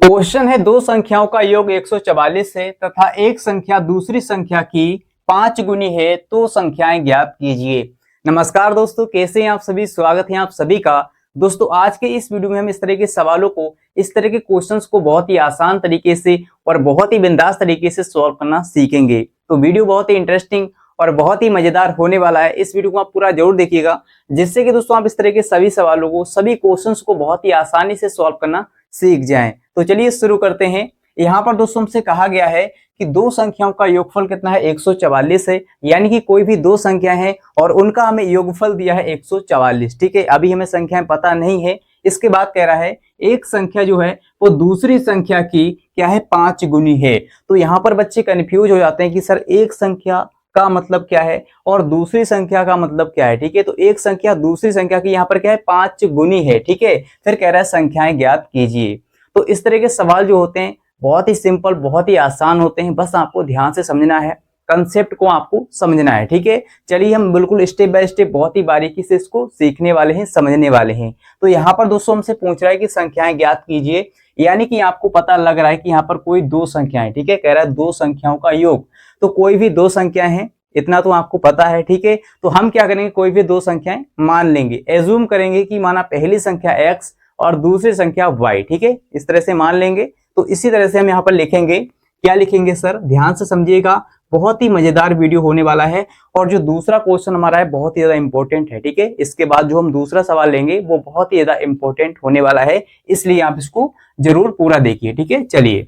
Question है दो संख्याओं का योग 144 है तथा एक संख्या दूसरी संख्या की 5 गुनी है तो संख्याएं ज्ञात कीजिए। नमस्कार दोस्तों, कैसे हैं आप सभी। स्वागत है आप सभी का। दोस्तों आज के इस वीडियो में हम इस तरह के सवालों को, इस तरह के क्वेश्चंस को बहुत ही आसान तरीके से और बहुत ही बिंदास तरीके से सॉल्व करना सीखेंगे। तो वीडियो बहुत ही इंटरेस्टिंग और बहुत ही मजेदार होने वाला है। इस वीडियो को आप पूरा जरूर देखिएगा, जिससे कि दोस्तों आप इस तरह के सभी सवालों को, सभी क्वेश्चंस को बहुत ही आसानी से सॉल्व करना सीख जाएं। तो चलिए शुरू करते हैं। यहाँ पर दोस्तों हमसे कहा गया है कि दो संख्याओं का योगफल कितना है, 144 है। यानी कि कोई भी दो संख्याएं हैं और उनका हमें योगफल दिया है 144। ठीक है, अभी हमें संख्याएं पता नहीं है। इसके बाद कह रहा है एक संख्या जो है वो दूसरी संख्या की क्या है, 5 गुनी है। तो यहाँ पर बच्चे कंफ्यूज हो जाते हैं कि सर एक संख्या का मतलब क्या है और दूसरी संख्या का मतलब क्या है। ठीक है, तो एक संख्या दूसरी संख्या की यहाँ पर क्या है, 5 गुनी है। ठीक है, फिर कह रहा है संख्याएं ज्ञात कीजिए। तो इस तरह के सवाल जो होते हैं बहुत ही सिंपल, बहुत ही आसान होते हैं। बस आपको ध्यान से समझना है, कंसेप्ट को आपको समझना है। ठीक है, चलिए हम बिल्कुल स्टेप बाय स्टेप बहुत ही बारीकी से इसको सीखने वाले हैं, समझने वाले हैं। तो यहाँ पर दोस्तों हमसे पूछ रहा है कि संख्याएं ज्ञात कीजिए। यानी कि आपको पता लग रहा है कि यहाँ पर कोई दो संख्याएं, ठीक है, कह रहा है दो संख्याओं का योग। तो कोई भी दो संख्याएं हैं, इतना तो आपको पता है। ठीक है, तो हम क्या करेंगे, कोई भी दो संख्याएं मान लेंगे, एज्यूम करेंगे कि माना पहली संख्या x और दूसरी संख्या y। ठीक है, इस तरह से मान लेंगे। तो इसी तरह से हम यहाँ पर लिखेंगे, क्या लिखेंगे सर, ध्यान से समझिएगा, बहुत ही मजेदार वीडियो होने वाला है। और जो दूसरा क्वेश्चन हमारा है बहुत ही ज्यादा इंपॉर्टेंट है। ठीक है, इसके बाद जो हम दूसरा सवाल लेंगे वो बहुत ही ज्यादा इंपॉर्टेंट होने वाला है, इसलिए आप इसको जरूर पूरा देखिए। ठीक है, चलिए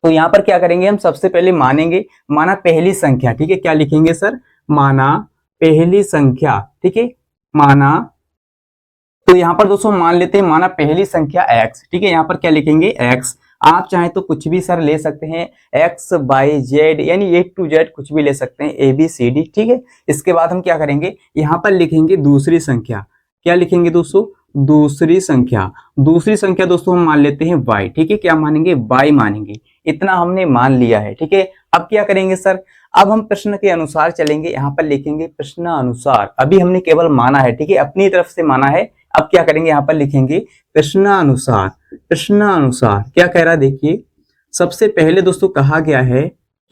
तो यहाँ पर क्या करेंगे, हम सबसे पहले मानेंगे, माना पहली संख्या। ठीक है, क्या लिखेंगे सर, माना पहली संख्या। ठीक है, माना, तो यहाँ पर दोस्तों मान लेते हैं माना पहली संख्या x। ठीक है, यहाँ पर क्या लिखेंगे, x। आप चाहें तो कुछ भी सर ले सकते हैं, x y z, यानी A to Z कुछ भी ले सकते हैं, ABCD। ठीक है, इसके बाद हम क्या करेंगे, यहाँ पर लिखेंगे दूसरी संख्या। क्या लिखेंगे दोस्तों, दूसरी संख्या। दूसरी संख्या दोस्तों हम मान लेते हैं y। ठीक है, क्या मानेंगे, y मानेंगे। इतना हमने मान लिया है। ठीक है, अब क्या करेंगे सर, अब हम प्रश्न के अनुसार चलेंगे। यहाँ पर लिखेंगे प्रश्नानुसार। अभी हमने केवल माना है, ठीक है, अपनी तरफ से माना है। अब क्या करेंगे, यहाँ पर लिखेंगे प्रश्नानुसार। प्रश्नानुसार क्या कह रहा है, देखिए सबसे पहले दोस्तों कहा गया है,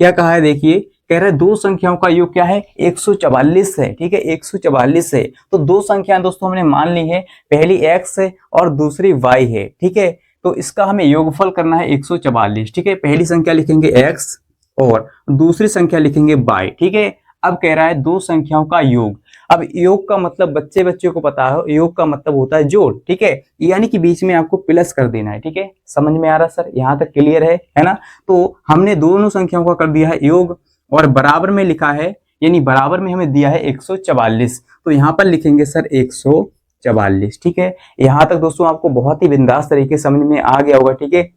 क्या कहा है, देखिए कह रहा है दो संख्याओं का योग क्या है, 144 है। ठीक है, 144 है। तो दो संख्याएं दोस्तों हमने मान ली है, पहली x है और दूसरी y है। ठीक है, तो इसका हमें योगफल करना है 144। ठीक है, पहली संख्या लिखेंगे x और दूसरी संख्या लिखेंगे y। ठीक है, अब कह रहा है दो संख्याओं का योग। अब योग का मतलब बच्चे को पता है, योग का मतलब होता है जोड़। ठीक है, यानी कि बीच में आपको प्लस कर देना है। ठीक है, समझ में आ रहा सर, यहाँ तक क्लियर है ना। तो हमने दोनों संख्याओं का कर दिया है योग और बराबर में लिखा है, यानी बराबर में हमें दिया है 144। तो यहाँ पर लिखेंगे सर 144। ठीक है, यहाँ तक दोस्तों आपको बहुत ही बिंदास तरीके समझ में आ गया होगा। ठीक है,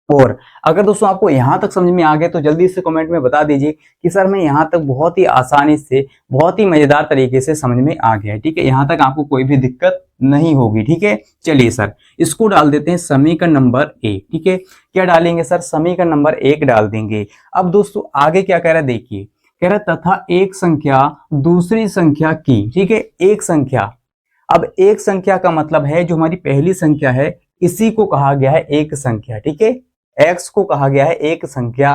और अगर दोस्तों आपको यहाँ तक समझ में आ गया तो जल्दी से कमेंट में बता दीजिए कि सर मैं यहाँ तक बहुत ही आसानी से, बहुत ही मजेदार तरीके से समझ में आ गया है। ठीक है, यहाँ तक आपको कोई भी दिक्कत नहीं होगी। ठीक है, चलिए सर इसको डाल देते हैं समीकरण नंबर 1। ठीक है, क्या डालेंगे सर, समीकरण नंबर 1 डाल देंगे। अब दोस्तों आगे क्या कह रहा है, देखिए कह रहा है तथा एक संख्या दूसरी संख्या की। ठीक है, एक संख्या। अब एक संख्या का मतलब है जो हमारी पहली संख्या है, इसी को कहा गया है एक संख्या। ठीक है, x को कहा गया है एक संख्या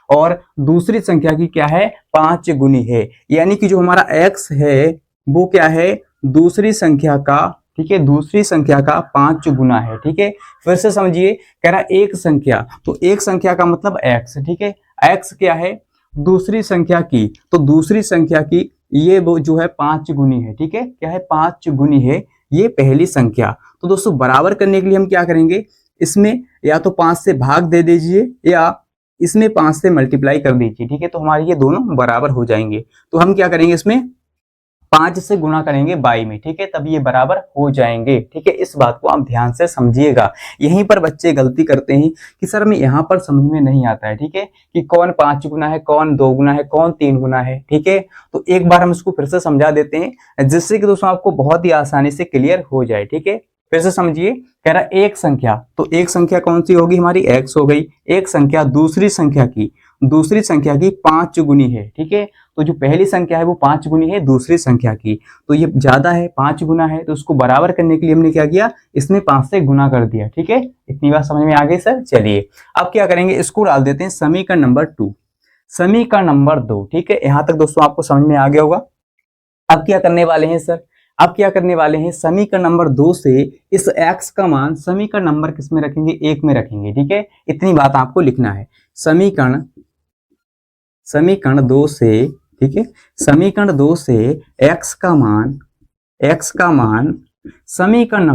और दूसरी संख्या की क्या है, 5 गुनी है। यानी कि जो हमारा x है वो क्या है, दूसरी संख्या का, ठीक है, दूसरी संख्या का 5 गुना है। ठीक है, फिर से समझिए, कह रहा है एक संख्या, तो एक संख्या का मतलब x। ठीक है, x क्या है, दूसरी संख्या की, तो दूसरी संख्या की ये वो जो है 5 गुनी है। ठीक है, क्या है, 5 गुनी है ये पहली संख्या। तो दोस्तों बराबर करने के लिए हम क्या करेंगे, इसमें या तो 5 से भाग दे दीजिए या इसमें 5 से मल्टीप्लाई कर दीजिए। ठीक है, तो हमारे ये दोनों बराबर हो जाएंगे। तो हम क्या करेंगे, इसमें 5 से गुना करेंगे y में। ठीक है, तब ये बराबर हो जाएंगे। ठीक है, इस बात को आप ध्यान से समझिएगा। यहीं पर बच्चे गलती करते हैं कि सर हमें यहाँ पर समझ में नहीं आता है। ठीक है, कि कौन 5 गुना है, कौन 2 गुना है, कौन 3 गुना है। ठीक है, तो एक बार हम इसको फिर से समझा देते हैं, जिससे कि दोस्तों आपको बहुत ही आसानी से क्लियर हो जाए। ठीक है, फिर से समझिए, कह रहा एक संख्या, तो एक संख्या कौन सी होगी, हमारी x हो गई। एक संख्या दूसरी संख्या की, दूसरी संख्या की 5 गुनी है। ठीक है, तो जो पहली संख्या है वो 5 गुनी है दूसरी संख्या की, तो ये ज्यादा है, 5 गुना है, तो उसको बराबर करने के लिए हमने क्या किया, इसमें 5 से गुना कर दिया। ठीक है, इतनी बात समझ में आ गई सर। चलिए अब क्या करेंगे, इसको डाल देते हैं समीकरण नंबर 2, समीकरण नंबर 2। ठीक है, यहां तक दोस्तों आपको समझ में आ गया होगा। अब क्या करने वाले हैं सर, अब क्या करने वाले हैं, समीकरण नंबर 2 से इस x का मान समीकरण नंबर किस में रखेंगे, 1 में रखेंगे। ठीक है, इतनी बात आपको लिखना है। समीकरण समीकरण 2 से, ठीक है, समीकरण 2 से x का मान समीकरण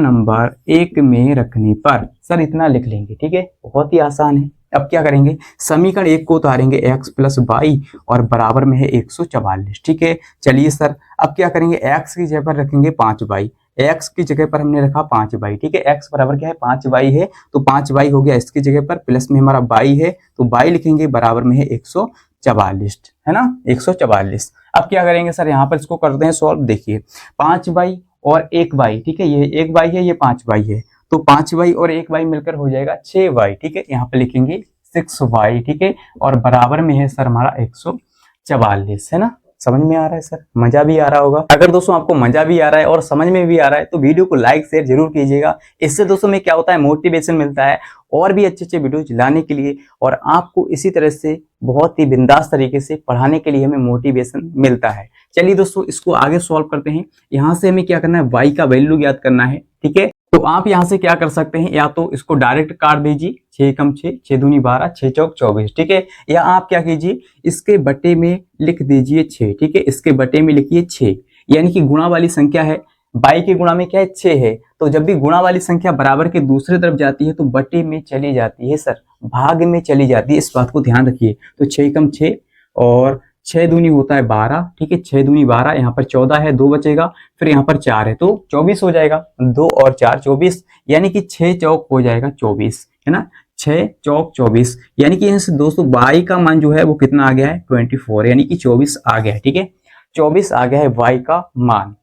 नंबर 1 में रखने पर सर इतना लिख लेंगे। ठीक है, बहुत ही आसान है। अब क्या करेंगे, समीकरण 1 को उतारेंगे x प्लस वाई और बराबर में है 144। ठीक है, चलिए सर अब क्या करेंगे, x की जगह पर रखेंगे 5y, x की जगह पर हमने रखा 5y। ठीक है, x बराबर क्या है, 5y है, तो 5y हो गया इसकी जगह पर, प्लस में हमारा y है तो y लिखेंगे, बराबर में है 144, है ना, 144। अब क्या करेंगे सर, यहाँ पर इसको करते हैं सॉल्व। देखिए 5y और 1y, ठीक है, ये 1y है, ये 5y है, तो 5y और 1y मिलकर हो जाएगा 6y। ठीक है, यहाँ पे लिखेंगे 6y। ठीक है, और बराबर में है सर हमारा 144, है ना। समझ में आ रहा है सर, मजा भी आ रहा होगा। अगर दोस्तों आपको मजा भी आ रहा है और समझ में भी आ रहा है तो वीडियो को लाइक शेयर जरूर कीजिएगा। इससे दोस्तों में क्या होता है, मोटिवेशन मिलता है और भी अच्छे अच्छे वीडियोज लाने के लिए, और आपको इसी तरह से बहुत ही बिंदास तरीके से पढ़ाने के लिए हमें मोटिवेशन मिलता है। चलिए दोस्तों इसको आगे सॉल्व करते हैं। यहाँ से हमें क्या करना है, y का वैल्यू ज्ञात करना है। ठीक है, तो आप यहाँ से क्या कर सकते हैं, या तो इसको डायरेक्ट काट दीजिए, 6 कम 6, 6 दूनी 12, 6 चौक 24। ठीक है, या आप क्या कीजिए, इसके बटे में लिख दीजिए 6। ठीक है, इसके बटे में लिखिए 6, यानी कि गुणा वाली संख्या है, y के गुणा में क्या है, 6 है, तो जब भी गुणा वाली संख्या बराबर के दूसरी तरफ जाती है तो बटे में चली जाती है सर, भाग में चली जाती है, इस बात को ध्यान रखिए। तो 6 कम 6 और 6 दूनी होता है 12। ठीक है, 6 दूनी 12, यहाँ पर 14 है, 2 बचेगा, फिर यहाँ पर 4 है तो 24 हो जाएगा, 2 और 4 24, यानी कि 6 चौक हो जाएगा 24, है ना, 6 चौक 24, यानी कि दोस्तों y का मान जो है वो कितना आ गया है, 24, यानी कि 24 आ गया है। ठीक है, 24 आ गया है y का मान।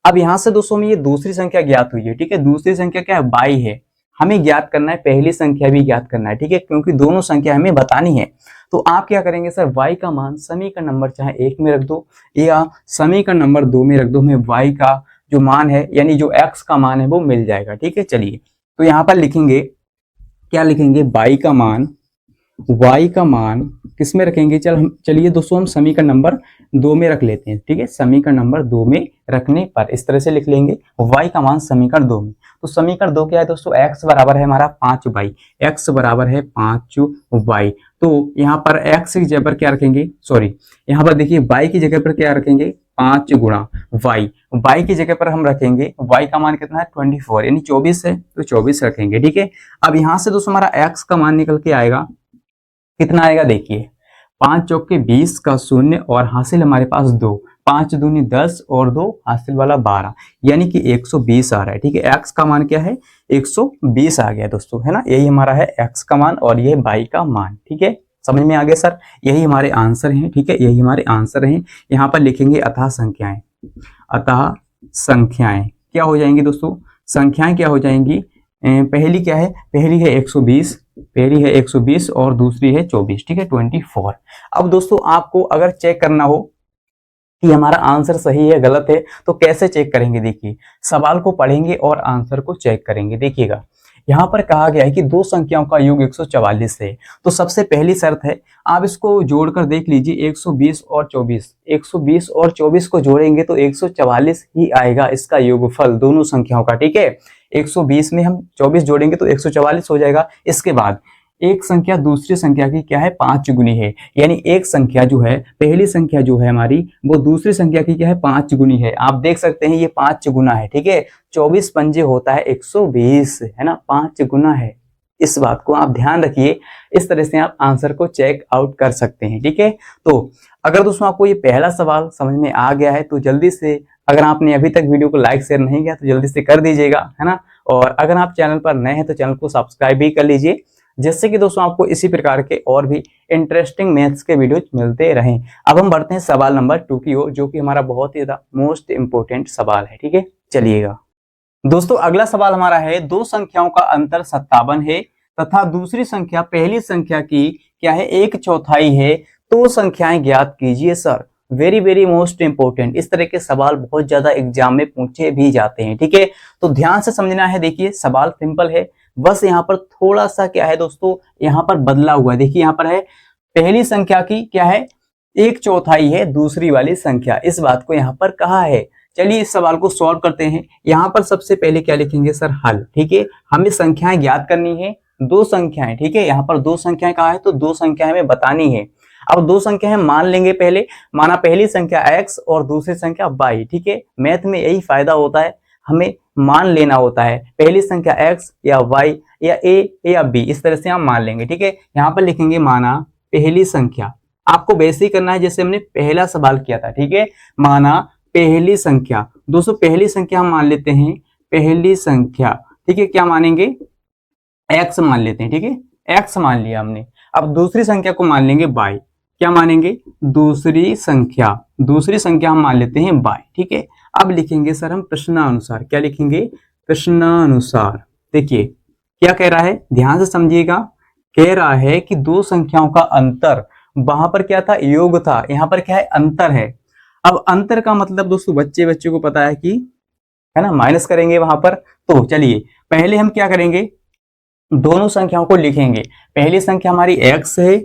अब यहाँ से दोस्तों में ये दूसरी संख्या ज्ञात हुई है। ठीक है, दूसरी संख्या क्या है, y है, हमें ज्ञात करना है, पहली संख्या भी ज्ञात करना है। ठीक है, क्योंकि दोनों संख्या हमें बतानी है। तो आप क्या करेंगे सर, y का मान समीकरण नंबर चाहे 1 में रख दो या समीकरण नंबर 2 में रख दो, हमें y का जो मान है यानी जो x का मान है वो मिल जाएगा। ठीक है, चलिए तो यहाँ पर लिखेंगे, क्या लिखेंगे, y का मान किस में रखेंगे, चलिए दोस्तों हम समीकरण नंबर 2 में रख लेते हैं। ठीक है, समीकरण नंबर 2 में रखने पर इस तरह से लिख लेंगे, y का मान समीकरण 2 में। तो समीकरण 2 क्या है दोस्तों, x बराबर है हमारा 5y, x बराबर है 5y। तो यहाँ पर x की जगह पर क्या रखेंगे, सॉरी यहाँ पर देखिए y की जगह पर क्या रखेंगे, 5 गुणा y की जगह पर हम रखेंगे, y का मान कितना है 24, यानी 24 है तो 24 रखेंगे। ठीक है, अब यहाँ से दोस्तों हमारा x का मान निकल के आएगा, कितना आएगा देखिए, 5 चौक के 20 का 0 और हासिल हमारे पास 2, 5 दूनी 10 और 2 हासिल वाला 12, यानी कि 120 आ रहा है। ठीक है, x का मान क्या है, 120 आ गया दोस्तों, है ना, यही हमारा है x का मान और ये y का मान। ठीक है, समझ में आ गया सर, यही हमारे आंसर हैं। ठीक है, यही हमारे आंसर हैं। यहाँ पर लिखेंगे अतः संख्याएं, अतः संख्याएं क्या हो जाएंगी दोस्तों, संख्याएं क्या हो जाएंगी, पहली क्या है, पहली है 120 और दूसरी है 24। ठीक है, 24। अब दोस्तों आपको अगर चेक करना हो कि हमारा आंसर सही है गलत है तो कैसे चेक करेंगे, देखिए सवाल को पढ़ेंगे और आंसर को चेक करेंगे। देखिएगा यहाँ पर कहा गया है कि दो संख्याओं का योग 144 है, तो सबसे पहली शर्त है, आप इसको जोड़कर देख लीजिए, 120 और 24 को जोड़ेंगे तो 144 ही आएगा इसका योगफल दोनों संख्याओं का। ठीक है, 120 में हम 24 जोड़ेंगे तो 144 हो जाएगा। इसके बाद एक संख्या दूसरी संख्या की क्या है, 5 गुनी है, यानी एक संख्या जो है, पहली संख्या जो है हमारी वो दूसरी संख्या की क्या है, 5 गुनी है। आप देख सकते हैं ये 5 गुना है। ठीक है, 24 पंजे होता है 120, है ना, 5 गुना है, इस बात को आप ध्यान रखिए। इस तरह से आप आंसर को चेक आउट कर सकते हैं। ठीक है, तो अगर दोस्तों आपको ये पहला सवाल समझ में आ गया है तो जल्दी से, अगर आपने अभी तक वीडियो को लाइक शेयर नहीं किया तो जल्दी से कर दीजिएगा, है ना, और अगर आप चैनल पर नए हैं तो चैनल को सब्सक्राइब भी कर लीजिए, जिससे कि दोस्तों आपको इसी प्रकार के और भी इंटरेस्टिंग मैथ्स के वीडियोज मिलते रहें। अब हम बढ़ते हैं सवाल नंबर 2 की ओर, जो कि हमारा बहुत ही ज्यादा मोस्ट इंपोर्टेंट सवाल है। ठीक है, चलिएगा दोस्तों अगला सवाल हमारा है, दो संख्याओं का अंतर 57 है तथा दूसरी संख्या पहली संख्या की क्या है 1/4 है तो संख्याएं ज्ञात कीजिए sir. Very very most important, इस तरह के सवाल बहुत ज्यादा एग्जाम में पूछे भी जाते हैं। ठीक है, तो ध्यान से समझना है। देखिए सवाल सिंपल है, बस यहाँ पर थोड़ा सा क्या है दोस्तों, यहाँ पर बदला हुआ है। देखिए यहाँ पर है पहली संख्या की क्या है 1/4 है दूसरी वाली संख्या, इस बात को यहाँ पर कहा है। चलिए इस सवाल को सॉल्व करते हैं। यहाँ पर सबसे पहले क्या लिखेंगे सर, हल। ठीक है, हमें संख्याएं ज्ञात करनी है, दो संख्याएं। ठीक है, यहाँ पर दो संख्याएं कहा है तो दो संख्याएं हमें बतानी है। अब दो संख्याएं मान लेंगे पहले, माना पहली संख्या x और दूसरी संख्या y। ठीक है, मैथ में यही फायदा होता है, हमें मान लेना होता है पहली संख्या x या y या a या b, इस तरह से हम मान लेंगे। ठीक है, यहाँ पर लिखेंगे माना पहली संख्या, आपको वैसे ही करना है जैसे हमने पहला सवाल किया था। ठीक है, माना पहली संख्या, दोस्तों पहली संख्या हम मान लेते हैं पहली संख्या। ठीक है, क्या मानेंगे x मान लेते हैं। ठीक है, x मान लिया हमने। अब दूसरी संख्या को मान लेंगे y, क्या मानेंगे दूसरी संख्या हम मान लेते हैं y। ठीक है, अब लिखेंगे सर हम प्रश्नानुसार, क्या लिखेंगे प्रश्नानुसार। देखिए क्या कह रहा है, ध्यान से समझिएगा। कह रहा है कि दो संख्याओं का अंतर, वहां पर क्या था योग था, यहाँ पर क्या है अंतर है। अब अंतर का मतलब दोस्तों बच्चे को पता है कि है ना माइनस करेंगे वहां पर। तो चलिए पहले हम क्या करेंगे, दोनों संख्याओं को लिखेंगे। पहली संख्या हमारी x है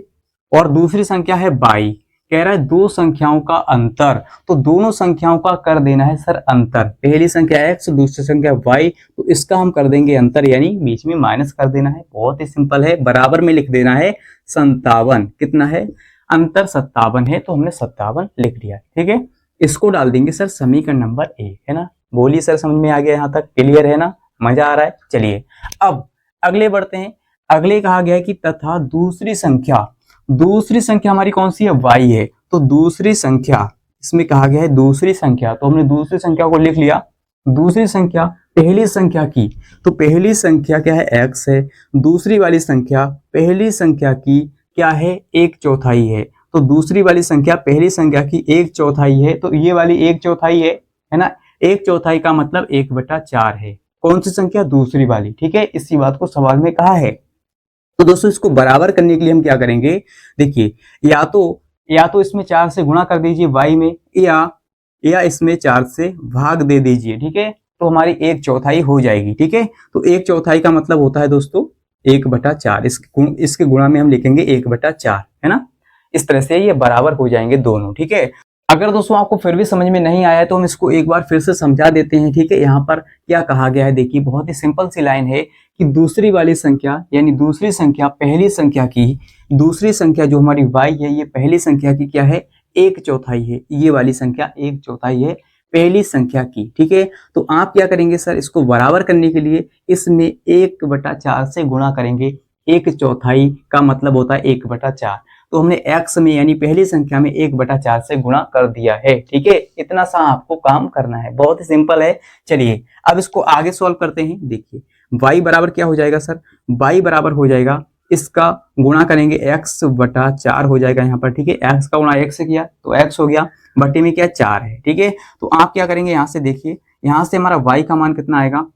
और दूसरी संख्या है y। कह रहा है दो संख्याओं का अंतर, तो दोनों संख्याओं का कर देना है सर अंतर। पहली संख्या x दूसरी संख्या y, तो इसका हम कर देंगे अंतर, यानी बीच में माइनस कर देना है। बहुत ही सिंपल है, बराबर में लिख देना है 57। कितना है अंतर 57 है, तो हमने 57 लिख दिया। ठीक है, इसको डाल देंगे सर समीकरण नंबर 1, है ना। बोलिए सर समझ में आ गया, यहाँ तक क्लियर है ना, मजा आ रहा है। चलिए अब अगले बढ़ते हैं। अगले कहा गया है कि तथा दूसरी संख्या हमारी कौन सी है y है, तो दूसरी संख्या इसमें कहा गया है दूसरी संख्या, तो हमने दूसरी संख्या को लिख लिया। दूसरी संख्या पहली संख्या की, तो पहली संख्या क्या है x है, दूसरी वाली संख्या पहली संख्या की क्या है 1/4 है, तो दूसरी वाली संख्या पहली संख्या की 1/4 है, तो ये वाली 1/4 है ना। 1/4 का मतलब 1/4 है, कौन सी संख्या दूसरी वाली। ठीक है, इसी बात को सवाल में कहा है। तो दोस्तों इसको बराबर करने के लिए हम क्या करेंगे, देखिए या तो इसमें 4 से गुणा कर दीजिए y में, या इसमें 4 से भाग दे दीजिए। ठीक है, तो हमारी 1/4 हो जाएगी। ठीक है, तो 1/4 का मतलब होता है दोस्तों 1/4, इसके गुणा में हम लिखेंगे 1/4, है ना। इस तरह से ये बराबर हो जाएंगे दोनों। ठीक है, अगर दोस्तों आपको फिर भी समझ में नहीं आया है तो हम इसको एक बार फिर से समझा देते हैं। ठीक है, यहाँ पर क्या कहा गया है, देखिए बहुत ही सिंपल सी लाइन है कि दूसरी वाली संख्या यानी दूसरी संख्या पहली संख्या की, दूसरी संख्या जो हमारी y है ये पहली संख्या की क्या है 1/4 है, ये वाली संख्या 1/4 है पहली संख्या की। ठीक है, तो आप क्या करेंगे सर, इसको बराबर करने के लिए इसमें 1/4 से गुणा करेंगे। 1/4 का मतलब होता है 1/4, तो हमने x में यानी पहली संख्या में 1/4 से गुणा कर दिया है। ठीक है, इतना सा आपको काम करना है, बहुत ही सिंपल है। चलिए अब इसको आगे सॉल्व करते हैं। देखिए y बराबर क्या हो जाएगा सर, y बराबर हो जाएगा, इसका गुणा करेंगे x/4 हो जाएगा यहाँ पर। ठीक है, x का गुणा x से किया तो x हो गया, बटे में क्या 4 है। ठीक है, तो आप क्या करेंगे यहाँ से, देखिए यहाँ से हमारा y का मान कितना आएगा,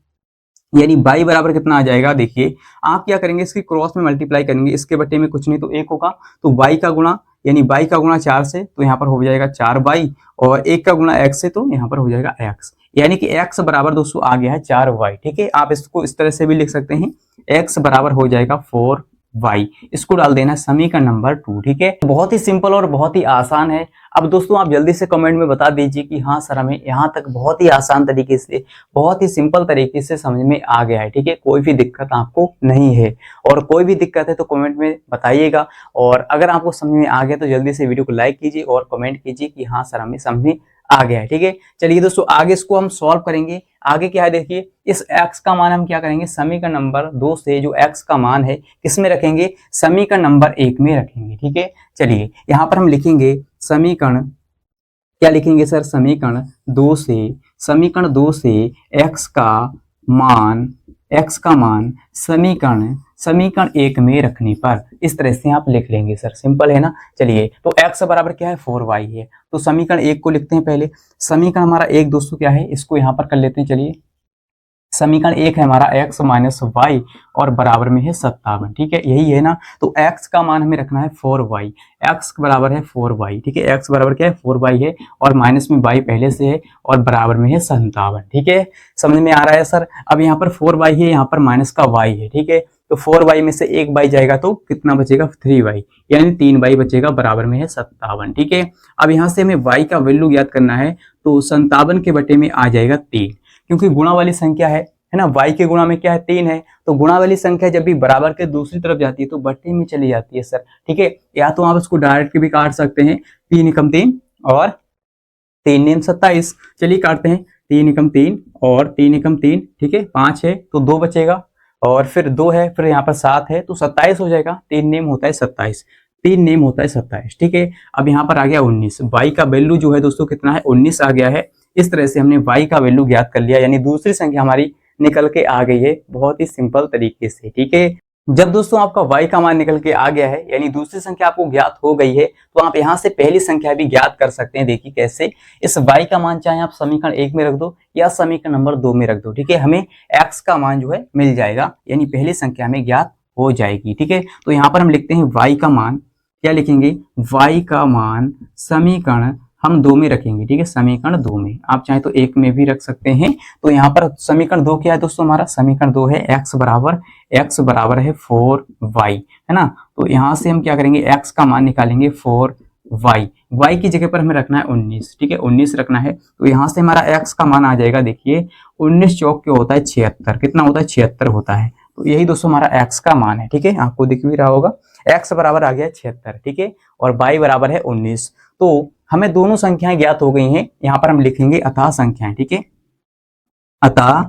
यानी y बराबर कितना आ जाएगा। देखिए आप क्या करेंगे, इसकी क्रॉस में मल्टीप्लाई करेंगे, इसके बटे में कुछ नहीं तो 1 होगा, तो y का गुणा यानी y का गुणा 4 से, तो यहाँ पर हो जाएगा 4y, और 1 का गुणा x से, तो यहाँ पर हो जाएगा x, यानी कि x बराबर दोस्तों आ गया है 4y। ठीक है, आप इसको इस तरह से भी लिख सकते हैं, x बराबर हो जाएगा 4y, इसको डाल देना समीकरण नंबर 2। ठीक है, बहुत ही सिंपल और बहुत ही आसान है। अब दोस्तों आप जल्दी से कमेंट में बता दीजिए कि हाँ सर हमें यहाँ तक बहुत ही आसान तरीके से, बहुत ही सिंपल तरीके से समझ में आ गया है। ठीक है, कोई भी दिक्कत आपको नहीं है, और कोई भी दिक्कत है तो कमेंट में बताइएगा, और अगर आपको समझ में आ गया तो जल्दी से वीडियो को लाइक कीजिए और कमेंट कीजिए कि हाँ सर हमें समझ में आ गया है। ठीक है, चलिए दोस्तों आगे इसको हम सॉल्व करेंगे। आगे क्या है, देखिए इस x का मान हम क्या करेंगे, समीकरण नंबर 2 से जो x का मान है किसमें रखेंगे, समीकरण नंबर 1 में रखेंगे। ठीक है, चलिए यहाँ पर हम लिखेंगे समीकरण, क्या लिखेंगे सर, समीकरण 2 से x का मान समीकरण 1 में रखने पर, इस तरह से आप लिख लेंगे सर, सिंपल है ना। चलिए तो x बराबर क्या है 4y है, तो समीकरण 1 को लिखते हैं पहले। समीकरण हमारा 1 दोस्तों क्या है, इसको यहाँ पर कर लेते हैं। चलिए समीकरण एक है हमारा x माइनस वाई और बराबर में है 57। ठीक है, यही है ना। तो x का मान हमें रखना है 4y, x बराबर है 4y। ठीक है, x बराबर क्या है 4y है और माइनस में y पहले से है और बराबर में है 57। ठीक है, समझ में आ रहा है सर। अब यहाँ पर 4y है, यहाँ पर माइनस का y है। ठीक है, तो 4y में से एक y जाएगा तो कितना बचेगा 3y, यानी 3y बचेगा, बराबर में है 57। ठीक है, अब यहाँ से हमें y का वैल्यू ज्ञात करना है, तो 57 के बटे में आ जाएगा 3, क्योंकि गुणा वाली संख्या है ना। y के गुणा में क्या है 3 है, तो गुणा वाली संख्या जब भी बराबर के दूसरी तरफ जाती है तो बटे में चली जाती है सर। ठीक है, या तो आप इसको डायरेक्ट भी काट सकते हैं, 3 एकम 3 और 3 नेम 27। चलिए काटते हैं, 3 एकम 3 और 3 एकम 3। ठीक है, 5 है तो 2 बचेगा और फिर 2 है, फिर यहाँ पर 7 है तो 27 हो जाएगा। 3 नेम होता है 27, 3 नेम होता है 27। ठीक है, अब यहाँ पर आ गया 19। y का वैल्यू जो है दोस्तों कितना है 19 आ गया है। इस तरह से हमने y का वैल्यू ज्ञात कर लिया, यानी दूसरी संख्या हमारी निकल के आ गई है बहुत ही सिंपल तरीके से। ठीक है, जब दोस्तों आपका y का मान निकल के आ गया है, यानी दूसरी संख्या आपको ज्ञात हो गई है, तो आप यहाँ से पहली संख्या भी ज्ञात कर सकते हैं। देखिए कैसे, इस y का मान चाहे आप समीकरण 1 में रख दो या समीकरण नंबर 2 में रख दो। ठीक है, हमें x का मान जो है मिल जाएगा, यानी पहली संख्या हमें ज्ञात हो जाएगी। ठीक है, तो यहाँ पर हम लिखते हैं y का मान, क्या लिखेंगे y का मान समीकरण हम 2 में रखेंगे। ठीक है, समीकरण 2 में, आप चाहे तो 1 में भी रख सकते हैं। तो यहाँ पर समीकरण 2 क्या है दोस्तों, हमारा समीकरण 2 है x बराबर है 4y, है ना। तो यहाँ से हम क्या करेंगे, x का मान निकालेंगे 4y, y की जगह पर हमें रखना है 19। ठीक है, 19 रखना है, तो यहाँ से हमारा x का मान आ जाएगा। देखिए 19 चौक क्या होता है 76, कितना होता है 76 होता है। तो यही दोस्तों हमारा x का मान है। ठीक है, आपको दिख भी रहा होगा, x बराबर आ गया 76। ठीक है, और y बराबर है 19। तो हमें दोनों संख्याएं ज्ञात हो गई हैं। यहाँ पर हम लिखेंगे अतः संख्याएं। ठीक है, अतः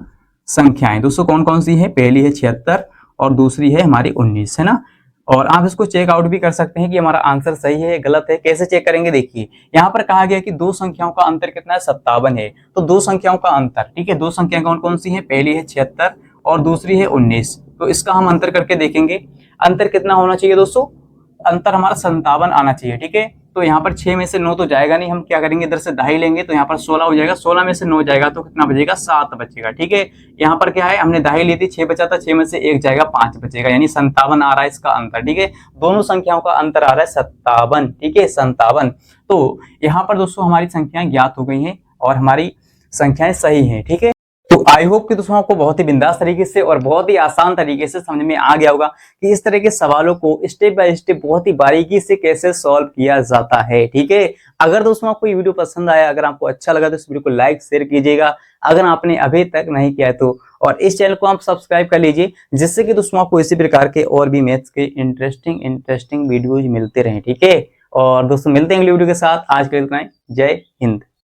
संख्याएं दोस्तों कौन कौन सी है, पहली है 76 और दूसरी है हमारी 19, है ना। और आप इसको चेक आउट भी कर सकते हैं कि हमारा आंसर सही है गलत है। कैसे चेक करेंगे, देखिए यहाँ पर कहा गया कि दो संख्याओं का अंतर कितना है 57 है, तो दो संख्याओं का अंतर, ठीक है, दो संख्याएं कौन कौन सी है, पहली है 76 और दूसरी है 19। तो इसका हम अंतर करके देखेंगे, अंतर कितना होना चाहिए दोस्तों, अंतर हमारा 57 आना चाहिए। ठीक है, तो यहाँ पर 6 में से 9 तो जाएगा नहीं, हम क्या करेंगे इधर से दहाई लेंगे, तो यहाँ पर 16 हो जाएगा, 16 में से 9 जाएगा तो कितना बचेगा 7 बचेगा। ठीक है, यहाँ पर क्या है, हमने दहाई ली थी, 6 बचा था, 6 में से 1 जाएगा 5 बचेगा, यानी 57 आ रहा है इसका अंतर। ठीक है, दोनों संख्याओं का अंतर आ रहा है 57। ठीक है, 57। तो यहाँ पर दोस्तों हमारी संख्याएं ज्ञात हो गई हैं और हमारी संख्याएं सही हैं। ठीक है, तो आई होप कि दोस्तों आपको बहुत ही बिंदास तरीके से और बहुत ही आसान तरीके से समझ में आ गया होगा कि इस तरह के सवालों को स्टेप बाय स्टेप बहुत ही बारीकी से कैसे सॉल्व किया जाता है। ठीक है, अगर दोस्तों आपको ये वीडियो पसंद आया, अगर आपको अच्छा लगा तो इस वीडियो को लाइक शेयर कीजिएगा, अगर आपने अभी तक नहीं किया है तो, और इस चैनल को आप सब्सक्राइब कर लीजिए, जिससे कि दोस्तों आपको इसी प्रकार के और भी मैथ्स के इंटरेस्टिंग वीडियोज मिलते रहे। ठीक है, और दोस्तों मिलते हैं अगली वीडियो के साथ, आज के लिए इतना ही। जय हिंद।